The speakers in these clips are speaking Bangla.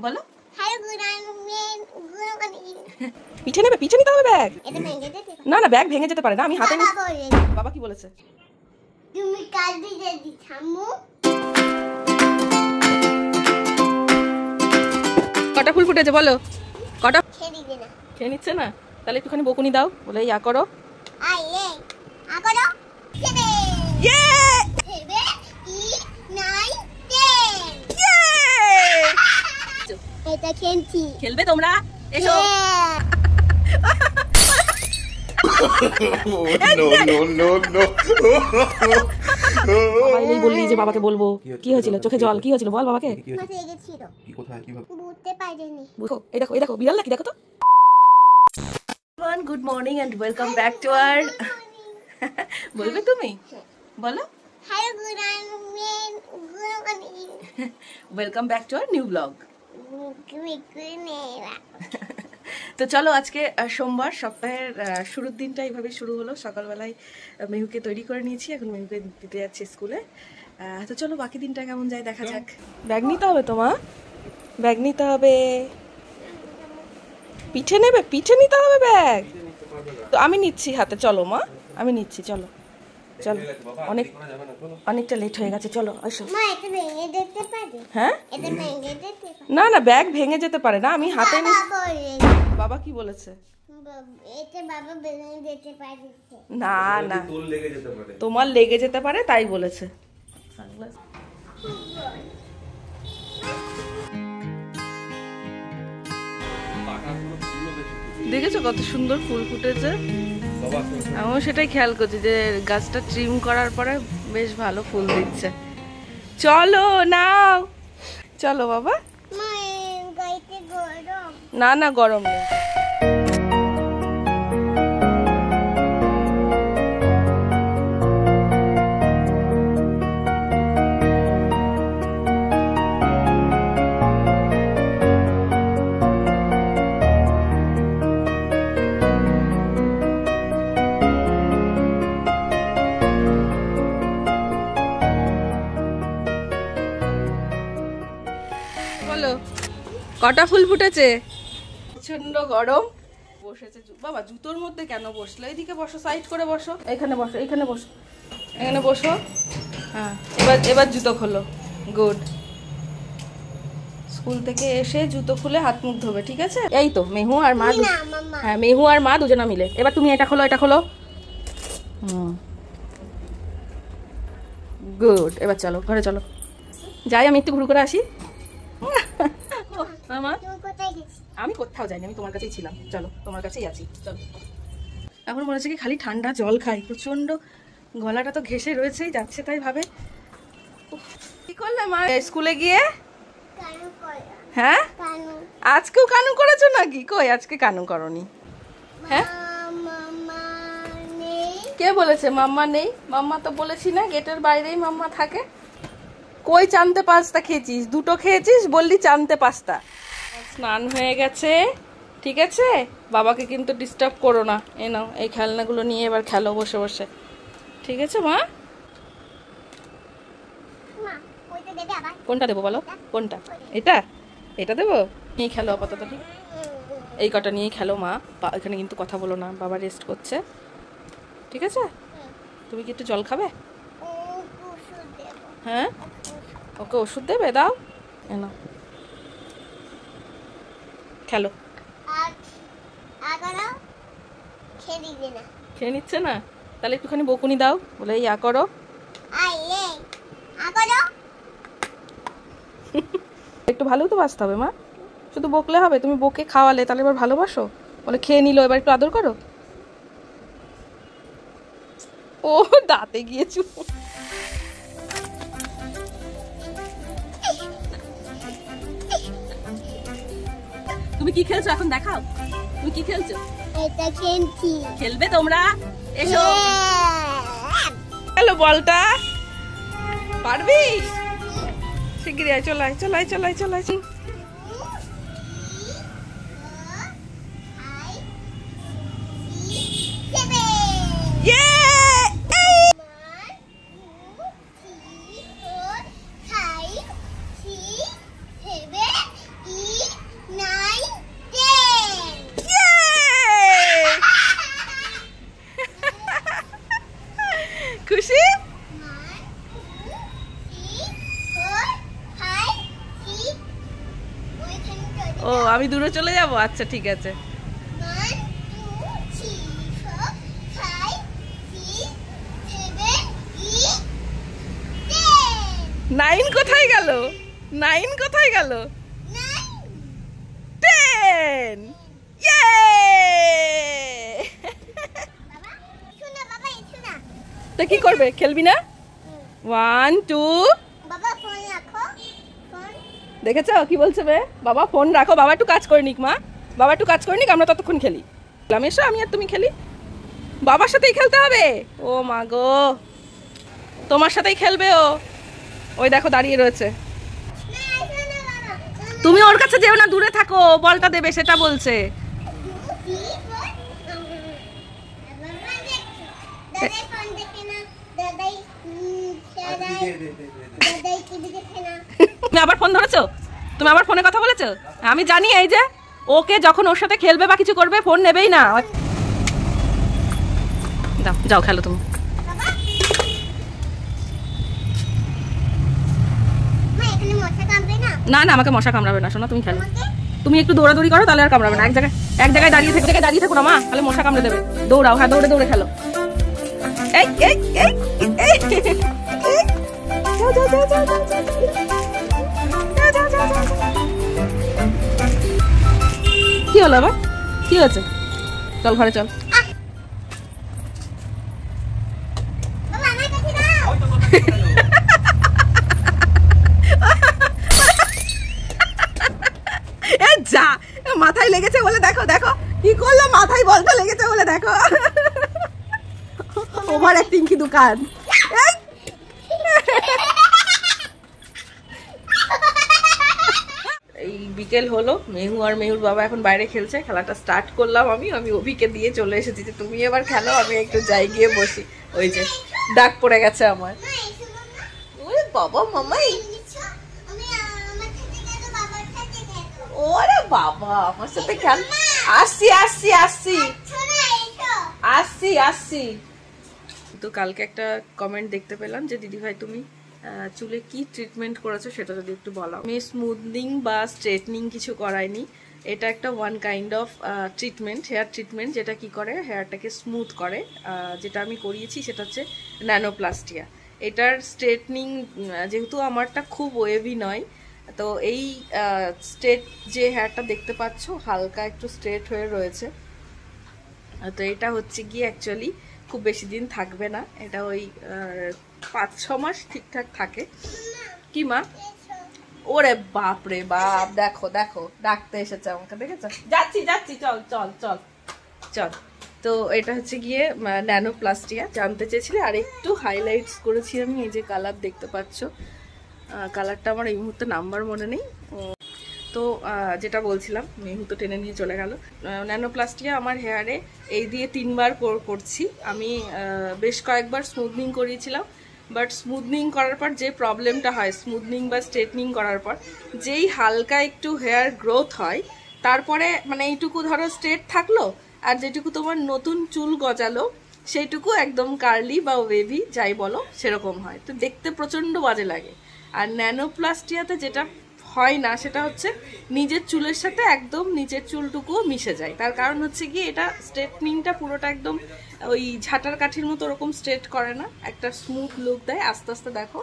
বলো পিঠে নেবে, পিঠে নিতে হবে ব্যাগ। না না ব্যাগ ভেঙে যেতে পারে না, আমি হাতে নিই। বাবা কি বলেছে? তুমি কাল দিয়ে দিছামু। কটা ফুল ফুটেছে বলো? কটা? খেয়ে না, খেয়ে নিচ্ছে না, তাহলে একটুখানি বকুনি দাও, বলে ইয়া করো। আইলে আ করো খেবে। ইয়ে খেবে ই নাই তে। এটা খেলছি। খেলবে তোমরা? এসো। এই বললি যে বাবাকে বলবো, কি হয়েছিল? চোখে জল, কি হয়েছিল বল বাবাকে। মাথায় গেছিল। কি কোথায় কিভাবে বুঝতে পারিনি। দেখো এই দেখো, এই দেখো বিড়াল নাকি, দেখো তো। Good morning and welcome back to our বলবে তুমি? বলো hello good morning. Welcome back to our new blog. তো চলো, আজকে সোমবার, সপ্তাহের শুরুর দিনটা এইভাবে শুরু হলো। সকালবেলায় মেহুকে তৈরি করে নিয়েছি, এখন মেহুকে দিতে যাচ্ছি স্কুলে। তো চলো বাকি দিনটা কেমন যায় দেখা যাক। ব্যাগ নিতে হবে তোমার, ব্যাগ নিতে হবে। পিঠে নেবে, পিঠে নিতে হবে ব্যাগ। তো আমি নিচ্ছি হাতে, চলো মা, আমি নিচ্ছি, চলো চলো। অনেকটা লেট হয়ে গেছে, চলো আসো। মা এটা ভেঙে দিতে পারে? হ্যাঁ এটা ভেঙে দিতে পারে? না না ব্যাগ ভেঙে যেতে পারে না, আমি হাতে নিই। বাবা কি বলেছে? এটা বাবা ভেঙে দিতে পারে? না না তোমার লেগে যেতে পারে তাই বলেছে। দেখেছো কত সুন্দর ফুল ফুটেছে? আমিও সেটাই খেয়াল করছি যে গাছটা ট্রিম করার পরে বেশ ভালো ফুল দিচ্ছে। চলো নাও, চলো বাবা। মা গাইতে গরম। না না গরম নেই। বলো কটা ফুল ফুটেছে? প্রচন্ড গরম, বসেছে বাবা। জুতোর মধ্যে কেন বসলো? এইদিকে বসো, সাইড করে বসো, এখানে বসো, এখানে বসো, এখানে বসো। হ্যাঁ এবার এবার জুতো খোলো। গুড। স্কুল থেকে এসে জুতো খুলে হাত মুখ ধোবে, ঠিক আছে? এই তো মেহু আর মা, হ্যাঁ মেহু আর মা দুজনা মিলে। এবার তুমি এটা খোলো, এটা খোলো। গুড। এবার চলো ঘরে চলো, যাই আমি একটু ঘুরে করে আসি। আমি কোথাও যাইনি, আমি তোমার কাছেই ছিলাম। চলো তোমার কাছেই আছি, চলো। এখন মনে হচ্ছে কি খালি ঠান্ডা জল খাই, প্রচন্ড গলাটা তো ঘেঁষে রয়েছেই, যাচ্ছে তাই ভাবে। কি করলে মা স্কুলে গিয়ে? হ্যাঁ আজকেও কানু করেছো নাকি? কই আজকে কানু করনি? হ্যাঁ কে বলেছে মাম্মা নেই? মাম্মা তো বলেছি না, গেটের বাইরেই মাম্মা থাকে। কই চানতে পাস্তা খেয়েছিস? দুটো খেয়েছিস, বললি চানতে পাস্তা। স্নান হয়ে গেছে, ঠিক আছে? বাবাকে কিন্তু ডিস্টার্ব করো না। এ নাও এই খেলনাগুলো নিয়ে এবার খেলো বসে বসে, ঠিক আছে মা? কোনটা দেবো বলো? কোনটা? এটা? এটা দেবো? নিয়ে খেলো আপাতত, ঠিক? এই কটা নিয়েই খেলো মা। এখানে কিন্তু কথা বলো না, বাবা রেস্ট করছে, ঠিক আছে? তুমি কি একটু জল খাবে? হ্যাঁ ওকে ওষুধ দেবে, দাও এনো খেলো। খেয়ে নিচ্ছে না, তাহলে একটুখানি বকুনি দাও, বলে ইয়া করো। একটু ভালোও তো বাঁচতে হবে মা, শুধু বকলে হবে? তুমি বকে খাওয়ালে তাহলে এবার ভালোবাসো, বলে খেয়ে নিল, এবার একটু আদর করো। ও দাঁতে গিয়েছো। তুমি কি খেলছো এখন দেখাও, তুমি কি খেলছো? এটা খেলছি। খেলবে তোমরা? এসো। হ্যালো বলটা পারবি? শিগগিরই আয়, চলাই চলাই চলাই চলাই। ও আমি দূরে চলে যাব, আচ্ছা ঠিক আছে। 1 2 3 4 5 6 7 8 10 9 কোথায় গেল? 9 কোথায় গেল? 9 10 ইয়ে! বাবা শোনা, বাবা শোনা। তা কি করবে, খেলবি না? 1 2 বাবা ফোন রাখো, ফোন। দেখেছো কি বলছে বে? বাবা ফোন রাখো, বাবা একটু কাজ করে নিক। মা বাবা একটু কাজ করে নিক, আমরা ততক্ষণ খেলি। আমি এসো, আমি আর তুমি খেলি। বাবার সাথেই খেলতে হবে। ও মা গো, তোমার সাথেই খেলবে ও। ওই দেখো দাঁড়িয়ে রয়েছে। না শোনা বাবা, তুমি ওর কাছে যেও না, দূরে থাকো, বলটা দেবে সেটা বলছে। 2 3 4 বাবা দেখছো, দাদাই ফোন দেখে না, দাদাই দাদাই টিভি দেখে না। তুমি আবার ফোন ধরেছো? তুমি আবার ফোনে কথা বলেছো? আমি জানি এই যে ওকে যখন ওর সাথে খেলবে বা কিছু করবে ফোন নেবেই না। যাও যাও খেলো তুমি। বাবা মা এখানে মশা কামড়ে না? না না, আমাকে মশা কামড়াবে না, শোনো তুমি খেলো। আমাকে তুমি একটু দৌড়াদৌড়ি করো, তাহলে আর কামড়াবে না। এক জায়গায় দাঁড়িয়ে থেকো না মা, তাহলে মশা কামড়ে দেবে। দৌড়াও, হ্যাঁ দৌড়ে দৌড়ে খেলো। এই এই এই এই যাও যাও যাও যাও যাও যাও যাও যাও যাও যাও। কি হলো আবার? কি হয়েছে? চল ঘরে চল। বাবা আমার কাছে দাও। এ যা, মাথায় লেগেছে বলে দেখো, দেখো কি করলো, মাথায় বলটা লেগেছে বলে দেখো। ওভার অ্যাক্টিং কি দোকান। এই বিকেল হলো, মেহু আর মেহুর বাবা এখন বাইরে খেলছে। খেলাটা স্টার্ট করলাম আমি অভিকে দিয়ে চলে এসেছি যে তুমি এবার খেলো, আমি একটু যাই গিয়ে বসি। ওই যে ডাক পড়ে গেছে আমার। মা এসো বাবা। ওরে বাবা মামাই, এসো, আমি আমার সাথে গেল, বাবার সাথে গেল। ওরে বাবা আমার সাথে খেল। আসছি আসছি আসছি শোনা এসো। আসছি আসছি। তো কালকে একটা কমেন্ট দেখতে পেলাম যে দিদি ভাই তুমি চুলে কি ট্রিটমেন্ট করেছো সেটা যদি একটু বলো। আমি স্মুথনিং বা স্ট্রেটনিং কিছু করাইনি, এটা একটা one kind of treatment, hair treatment, যেটা কি করে হেয়ারটাকে স্মুথ করে। যেটা আমি করিয়েছি সেটা হচ্ছে ন্যানোপ্লাস্টিয়া। এটার স্ট্রেটনিং যেহেতু আমারটা খুব ওয়েভি নয়, তো এই স্ট্রেট যে হেয়ারটা দেখতে পাচ্ছ হালকা একটু স্ট্রেট হয়ে রয়েছে, তো এটা হচ্ছে গিয়ে অ্যাকচুয়ালি খুব বেশি দিন থাকবে না, এটা ওই 5-6 মাস ঠিকঠাক থাকে। কি মা? ওরে বাপ রে বাপ, দেখো দেখো ডাকতে এসেছে আমাকে, দেখেছো? যাচ্ছি যাচ্ছি, চল চল চল চল। তো এটা হচ্ছে গিয়ে ন্যানোপ্লাস্টিয়া, জানতে চেয়েছিলে, আর একটু হাইলাইটস করেছি আমি। এই যে কালার দেখতে পাচ্ছ, কালারটা আমার এই মুহূর্তে নাম্বার মনে নেই। তো যেটা বলছিলাম, মেহু তো টেনে নিয়ে চলে গেল। ন্যানোপ্লাস্টিয়া আমার হেয়ারে এই দিয়ে 3 বার করছি আমি। বেশ কয়েকবার স্মুথনিং করিয়েছিলাম, বাট স্মুথনিং করার পর যে প্রবলেমটা হয়, স্মুথনিং বা স্ট্রেটনিং করার পর যেই হালকা একটু হেয়ার গ্রোথ হয়, তারপরে মানে এইটুকু ধরো স্ট্রেট থাকলো, আর যেটুকু তোমার নতুন চুল গজালো সেইটুকু একদম কার্লি বা ওয়েভি যাই বলো সেরকম হয়, তো দেখতে প্রচণ্ড বাজে লাগে। আর ন্যানোপ্লাস্টিয়াতে যেটা হয় না সেটা হচ্ছে নিজের চুলের সাথে একদম নিচের চুলটুকুও মিশে যায়। তার কারণ হচ্ছে কি, এটা স্ট্রেটনিংটা পুরোটা একদম ওই ঝাঁটার কাঠির মতো ওরকম স্ট্রেট করে না, একটা স্মুথ লুক দেয়। আস্তে আস্তে দেখো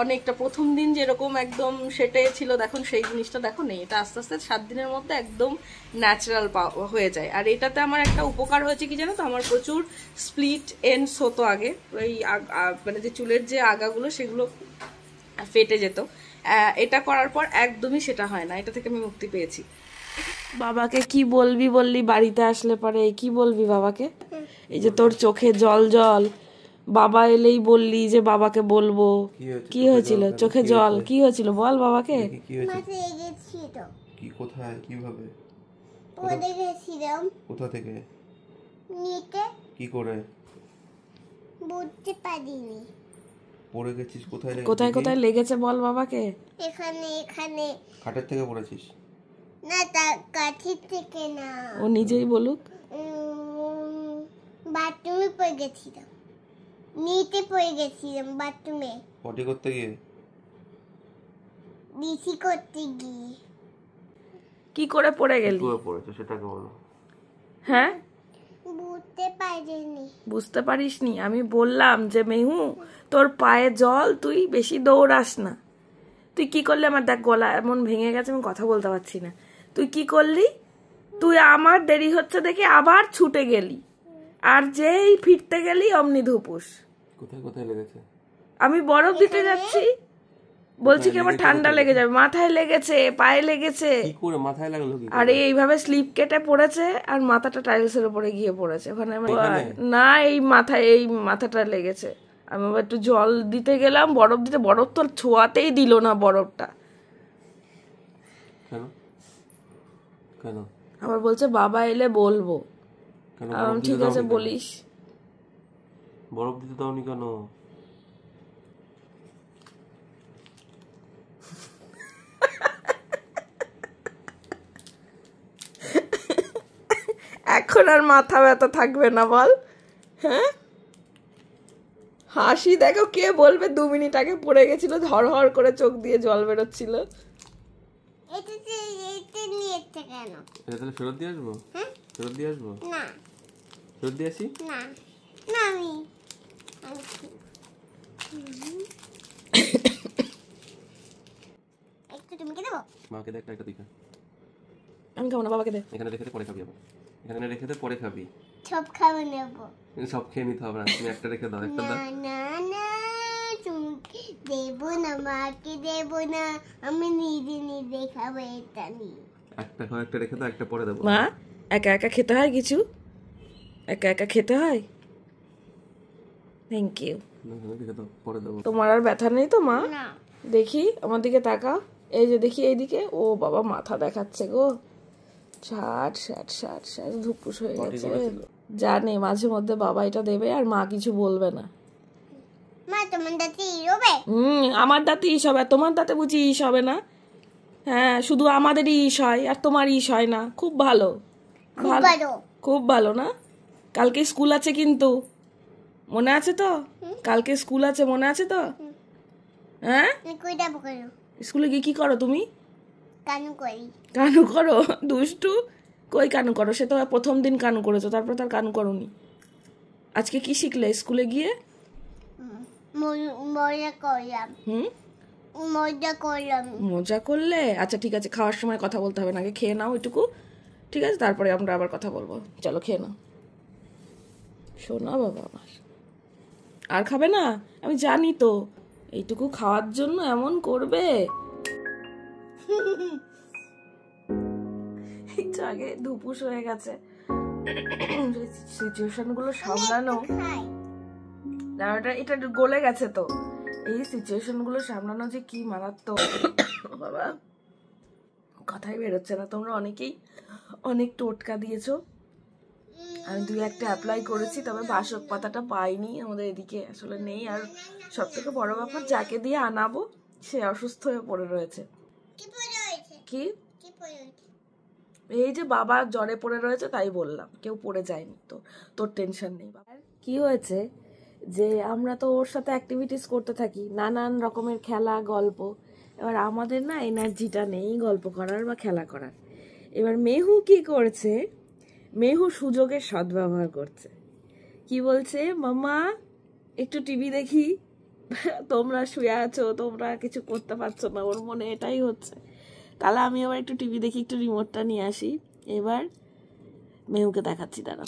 অনেকটা, প্রথম দিন যেরকম একদম সেটে ছিল দেখুন সেই জিনিসটা দেখো নেই, এটা আস্তে আস্তে 7 দিনের মধ্যে একদম ন্যাচারাল হয়ে যায়। আর এটাতে আমার একটা উপকার হয়েছে কি জানো তো, আমার প্রচুর স্প্লিট এন্ডস হতো আগে, ওই মানে যে চুলের যে আগাগুলো সেগুলো ফেটে যেত। এটা করার পর একদমই সেটা হয় না, এটা থেকে আমি মুক্তি পেয়েছি। বাবাকে কি বলবি বললি বাড়িতে আসলে পরে, কি বলবি বাবাকে? এই যে তোর চোখে জল জল, বাবা এলেই বললি যে বাবাকে বলবো। কি হয়েছিল চোখে জল? কি হয়েছিল বল বাবাকে। মাঠে গেছিল। কি কোথায় কিভাবে? পড়ে গেছিলাম। কোথা থেকে? নিতে কি করে বুঝতে পারিনি। পড়ে গেছিস? কোথায় কোথায় কোথায় লেগেছে বল বাবাকে। এখানে এখানে। খাটের থেকে পড়েছিস? না, তা কাঠির থেকে না। ও নিজেই বলুক। বাথরুমে পড়ে গেছিলাম, নিতে পড়ে গেছিলাম বাথরুমে, পটি করতে গিয়ে। বিসি করতে গিয়ে। কি করে পড়ে কি গেলি? করে পড়েছো সেটাকে বলো। হ্যাঁ, বুঝতে পারিনি। বুঝতে পারিসনি? আমি বললাম যে মেহু তোর পায়ে জল, তুই বেশি দৌড়াস না। তুই কি করলি? আমার দেখ গলা এমন ভেঙে গেছে, আমি কথা বলতে পারছি না। তুই কি করলি? তুই আমার দেরি হচ্ছে দেখে আবার ছুটে গেলি, আর যেই ফিরতে গেলি অমনি ধুপুস। কোথায় কোথায় লেগেছে? আমি বরফ দিতে যাচ্ছি, বলছি কি আমার ঠান্ডা লেগে যাবে। মাথায় লেগেছে, পায়ে লেগেছে। কি করে মাথায় লাগলো? কি আর এইভাবে স্লিপ কেটে পড়েছে, আর মাথাটা টাইলসের উপরে গিয়ে পড়েছে। ওখানে না, এই মাথায়, এই মাথাটা লেগেছে। আমি আবার একটু জল দিতে গেলাম, বরফ দিতে, বরফ তো ছোঁয়াতেই দিল না বরফটা। কেন কেন আবার বলছে বাবা এলে বলবো। কেন ঠিক আছে বলিস। বরফ দিতে দাওনি কেন? এখন আর মাথা ব্যথা থাকবে না বল? হ্যাঁ, হাসি দেখো, কে বলবে 2 মিনিট আগে পড়ে গেছিল, হর করে চোখ দিয়ে জল বেরোচ্ছিল। এটা নিয়েছে কেন? এটা তাহলে ফেরত দিয়ে আসবো? ফেরত দিয়ে আসবো? না ফেরত দিয়ে আসি? না না, আমি একটু তুমি দেবো। মাকে দেখ একটা দিকে। আমি খাবো না, বাবাকে দে। এখানে রেখে দে, পরে খাবি আবার। এখানে রেখে দে, পরে খাবি। সব খাবো নেবো। সব খেয়ে নিতে হবে না, তুমি একটা রেখে দাও। একটা দাও। না না না, তুমি দেবো না, মাকে দেবো না, আমি নিজে নিজে খাবো। এটা নিয়ে একটা খাও, একটা রেখে দাও, একটা পরে দেবো। মা, একা একা খেতে হয় কিছু? একা একা খেতে হয়? Thank you. রেখে দাও, পরে দেবো। তোমার আর ব্যথা নেই তো মা? না। দেখি আমার দিকে তাকাও, এই যে দেখি এইদিকে। ও বাবা, মাথা দেখাচ্ছে গো। ষাট ষাট ষাট ষাট ধুপুস হয়ে গেছে। জানে মাঝে মধ্যে বাবা এটা দেবে, আর মা কিছু বলবে না। মা তোমার দাঁতে ইরবে? আমার দাঁতে ইস হবে, তোমার দাঁতে বুঝি ইস হবে না? হ্যাঁ, শুধু আমাদেরই ইস হয় আর তোমার ইস হয় না। খুব ভালো, ভালো, খুব ভালো না? কালকে স্কুল আছে কিন্তু, মনে আছে তো? কালকে স্কুল আছে, মনে আছে তো? হ্যাঁ, কই যাবো কেন? স্কুলে গিয়ে কি করো তুমি? কানু করি। কানু করো? দুষ্টু। কই কানু করো? সে তো প্রথম দিন কানু করেছো, তারপর তার কানু করোনি। আজকে কি শিখলে স্কুলে গিয়ে? মজা করলাম। মজা করলাম। মজা করলে? আচ্ছা ঠিক আছে, খাওয়ার সময় কথা বলতে হবে না, আগে খেয়ে নাও ওইটুকু, ঠিক আছে? তারপরে আমরা আবার কথা বলবো। চলো খেয়ে নাও। শোনা বাবা আমার, আর খাবে না? আমি জানি তো, এইটুকু খাওয়ার জন্য এমন করবে। একটু আগে ধুপুস হয়ে গেছে। সিচুয়েশন গুলো সামলানো, এটা গলে গেছে তো। এই সিচুয়েশন গুলো সামলানো যে কি মারাত্মক বাবা, কথাই বেরোচ্ছে না। তোমরা অনেকেই অনেক টোটকা দিয়েছো, আমি 2-1টা অ্যাপ্লাই করেছি, তবে বাসক পাতাটা পাইনি, আমাদের এদিকে আসলে নেই। আর সব থেকে বড় ব্যাপার, যাকে দিয়ে আনাবো সে অসুস্থ হয়ে পড়ে রয়েছে। কি? এই যে বাবা জ্বরে পড়ে রয়েছে, তাই বললাম, কেউ পড়ে যায়নি তো, তোর টেনশন নেই। বাবা কি হয়েছে যে আমরা তো ওর সাথে অ্যাক্টিভিটিস করতে থাকি, নানান রকমের খেলা, গল্প। এবার আমাদের না এনার্জিটা নেই গল্প করার বা খেলা করার। এবার মেহু কি করছে? মেহু সুযোগের সদ্ব্যবহার করছে। কি বলছে? মাম্মা একটু টিভি দেখি। তোমরা শুয়ে আছো, তোমরা কিছু করতে পারছো না, ওর মনে এটাই হচ্ছে। তাহলে আমি আবার একটু টিভি দেখি, একটু রিমোটটা নিয়ে আসি। এবার মেহুকে দেখাচ্ছি, দাঁড়া।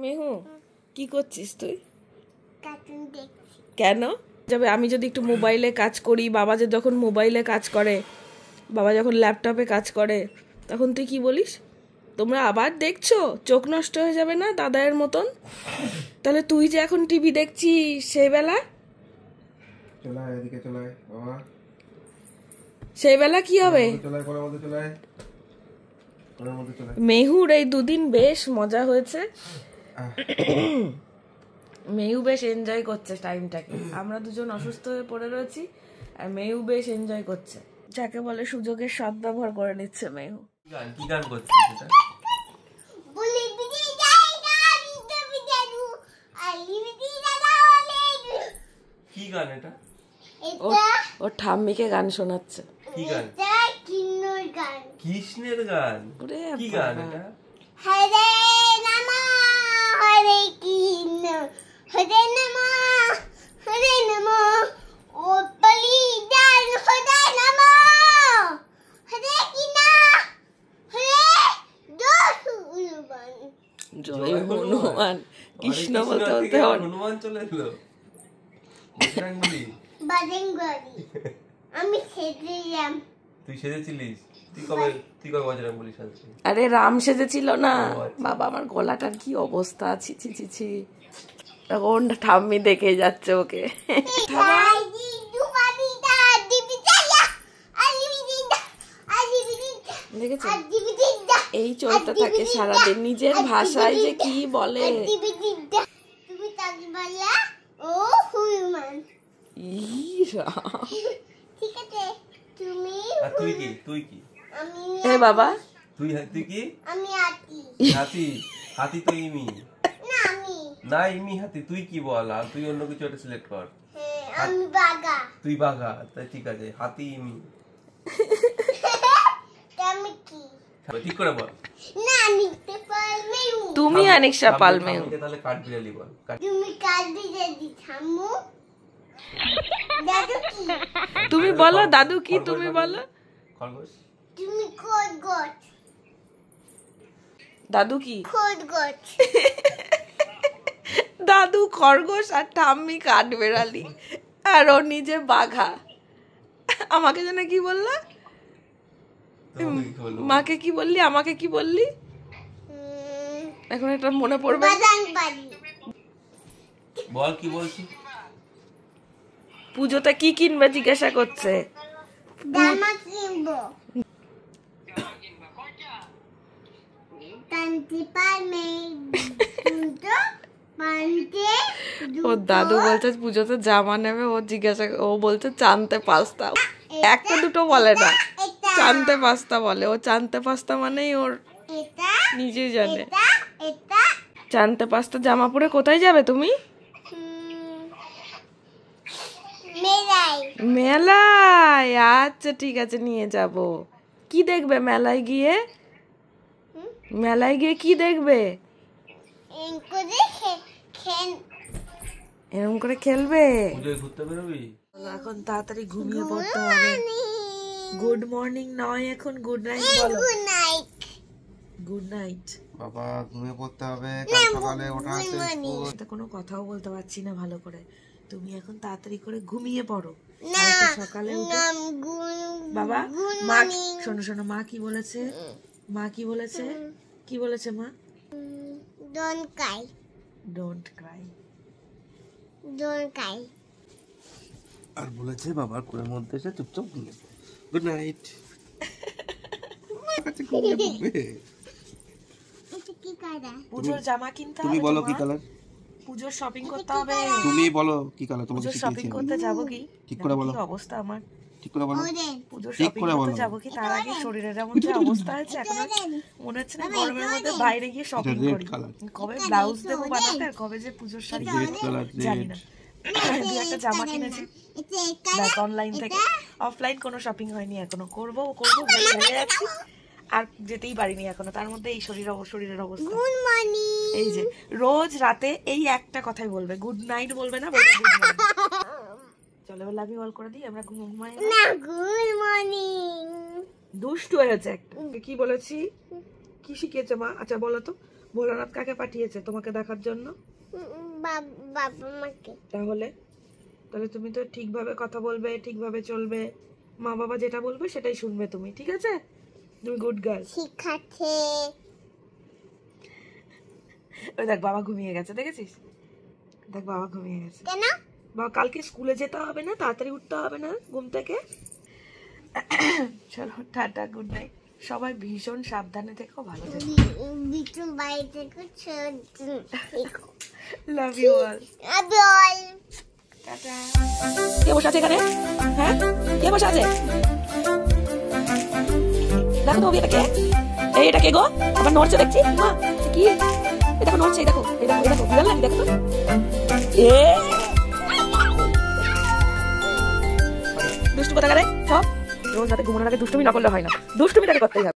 মেহু কি করছিস তুই? কার্টুন দেখছি। কেন যাবে? আমি যদি একটু মোবাইলে কাজ করি, বাবা যে যখন মোবাইলে কাজ করে, বাবা যখন ল্যাপটপে কাজ করে, তখন তুই কি বলিস? তোমরা আবার দেখছো, চোখ নষ্ট হয়ে যাবে না দাদায়ের মতন? তাহলে তুই যে এখন টিভি দেখছিস, সেই বেলা সেই বেলা কি হবে? মেহুর এই 2 দিন বেশ মজা হয়েছে। মেহু বেশ এনজয় করছে টাইমটাকে। আমরা দুজন অসুস্থ হয়ে পড়ে রয়েছি, আর মেহু বেশ এনজয় করছে, যাকে বলে সুযোগের সদ্ব্যবহার করে নিচ্ছে মেহু। কি গান করছিস এটা? বলি দিদি যাই না, বিদ্যা বিদ্যালু আলি দিদি দাদা বলে। কি গান এটা? এটা ওর ঠাম্মিকে গান শোনাচ্ছে। কি গান? এটা কিন্নর গান। কৃষ্ণের গান? ওরে কি গান বাবা। এটা? হরে রাম হরে কৃষ্ণ হরে রাম ও বলি দান হরে রাম হরে কৃষ্ণ হরে হনুমান। জয় হনুমান। কৃষ্ণ বলতে বলতে থেকে হনুমান চলে এলো। বজরংবলী। বজরংবলী আমি সেজেছিলাম। তুই সেজেছিলিস? তুই কবে বজরংবলী সাজলি? আরে রাম সেজেছিল না ও, আচ্ছা। বাবা, আমার গলাটার কি অবস্থা, ছি ছি ছি ছি। এখন ঠাম্মি দেখে যাচ্ছে ওকে। দেখেছো এই চলতে থাকে সারাদিন, নিজের ভাষায় যে কি বলে। তুমি তাকে বললা ও হনুমান। ইরা ঠিক আছে তুমি আর তুই কি? আমি এ বাবা, তুই কি? আমি হাতি। হাতি তো ইমি। না আমি না, ইমি হাতি। তুই কি বল? আর তুই অন্য কিছু একটা সিলেক্ট কর। আমি বাঘা। তুই বাঘা। তাই ঠিক আছে, হাতি ইমি। আমি কি? ঠিক করে বল। না নিতে পারবে। তুমি অনিশা পালমে। তাহলে কাঠবিড়ালি বল। তুমি কাঁদবি যদি থামো। দাদু কি? তুমি বলো দাদু কি, তুমি বলো খরগোশ। তুমি খরগোশ। দাদু কি? খরগোশ। দাদু খরগোশ আর ঠাম্মি কাঠবেড়ালি আর ও নিজে বাঘা। আমাকে যেন কি বললা? তোমাকে কি বলবো? মাকে কি বললি, আমাকে কি বললি? এখন এটা মনে পড়বে। বাজানবাড়ি। বল কি বলছি। পুজোতে কি কিনবে জিজ্ঞাসা করছে। জামা কিনবো। টানতে পারবে। দুটো পান্তে। ওর দাদু বলছে পুজোতে জামা নেবে, ও জিজ্ঞাসা, ও বলছে চানতে পাস্তা। একটা দুটো বলে না, এটা চানতে পাস্তা বলে। ও চানতে পাস্তা মানেই ওর এটা নিজেই জানে। এটা এটা চানতে পাস্তা জামা পরে কোথায় যাবে তুমি? মেলাই। মেলায়? আচ্ছা ঠিক আছে, নিয়ে যাব। কি দেখবে মেলায় গিয়ে? মেলায় গিয়ে কি দেখবে? করে খেন। এরকম করে খেলবে? পুজোয় ঘুরতে বেরোবি? এখন তাড়াতাড়ি ঘুমিয়ে পড়তে হবে। গুড মর্নিং নয়, এখন গুড নাইট বলো। Good night. Good night. বাবা ঘুমিয়ে পড়তে হবে, কাল সকালে ওঠা আছে স্কুল। এটা কোনো কথাও বলতে পারছি না ভালো করে। তুমি এখন তাড়াতাড়ি করে ঘুমিয়ে পড়ো। না কালকে সকালে উঠে নাম গুড বাবা, মা শোনো শোনো, মা কি বলেছে? মা কি বলেছে? কি বলেছে মা? Don't cry. Don't cry. Don't cry. আর বলেছে বাবার কোলের মধ্যে এসে চুপচাপ ঘুমিয়ে পড়। Good night. আচ্ছা ঘুমিয়ে পড়বে। এটা কি কালার? পুজোর জামা কিনতে হবে। তুমি বলো কি তোমার? কালার? পুজোর শপিং করতে হবে। তুমি বলো কি কালার? তোমাকে পুজোর শপিং শিখিয়েছি করতে যাবো কি? ঠিক করে বলো। কি অবস্থা আমার? ঠিক করে বলো। অরেঞ্জ। পুজোর ঠিক শপিং করে করতে বলো। যাবো কি তার আগে শরীরের এমন যে অবস্থা হয়েছে, এখন আর মনে হচ্ছে না গরমের মধ্যে বাইরে গিয়ে শপিং red করি। color। কবে ব্লাউজ দেবো বানাতে আর কবে যে পুজোর শাড়ি রেড কালার, জানি রেড। না। দু একটা জামা কিনেছি এটা ব্যাস অনলাইন থেকে। অফলাইন কোনো শপিং হয়নি এখনো। করবো ভেবে যাচ্ছি, আর যেতেই পারিনি এখনো। তার মধ্যে এই শরীরের অবস্থা। Good morning. এই যে রোজ রাতে এই একটা কথাই বলবে, গুড নাইট বলবে না, বলবে গুড মর্নিং। চলো এবার লাভ ইউ অল করে দিই, আমরা ঘুমাই। না গুড মর্নিং। দুষ্টু হয়েছে একটা। কি বলেছি? কি শিখিয়েছে মা? আচ্ছা বলো তো, ভোলানাথ কাকে পাঠিয়েছে তোমাকে দেখার জন্য? বাবা মাকে। তাহলে তুমি তো ঠিকভাবে কথা বলবে, ঠিকভাবে চলবে। মা বাবা যেটা বলবে সেটাই শুনবে তুমি, ঠিক আছে? তুমি গুড গার্ল। শিখাচ্ছে। ওই দেখ বাবা ঘুমিয়ে গেছে, দেখেছিস? দেখ বাবা ঘুমিয়ে গেছে। কেন? বাবা কালকে স্কুলে যেতে হবে না, তাড়াতাড়ি উঠতে হবে না ঘুম থেকে। চলো টাটা, গুড নাইট। সবাই ভীষণ সাবধানে থেকো, ভালো থেকো। বিটু বাইরে থেকে লাভ ইউ অল। বল। টাটা। কে বসে আছে এখানে? হ্যাঁ, কে বসে আছে? দেখো তো এটাকে। এটা কে গো? আবার নড়ছে দেখছি। মা কি? এটা নড়ছে, দেখো বিড়াল নাকি? দেখো তো। দুষ্টু কোথাকারে সব। রোজ রাতে ঘুমানোর আগে দুষ্টুমি না করলে হয় না, দুষ্টুমি তাকে করতেই হবে।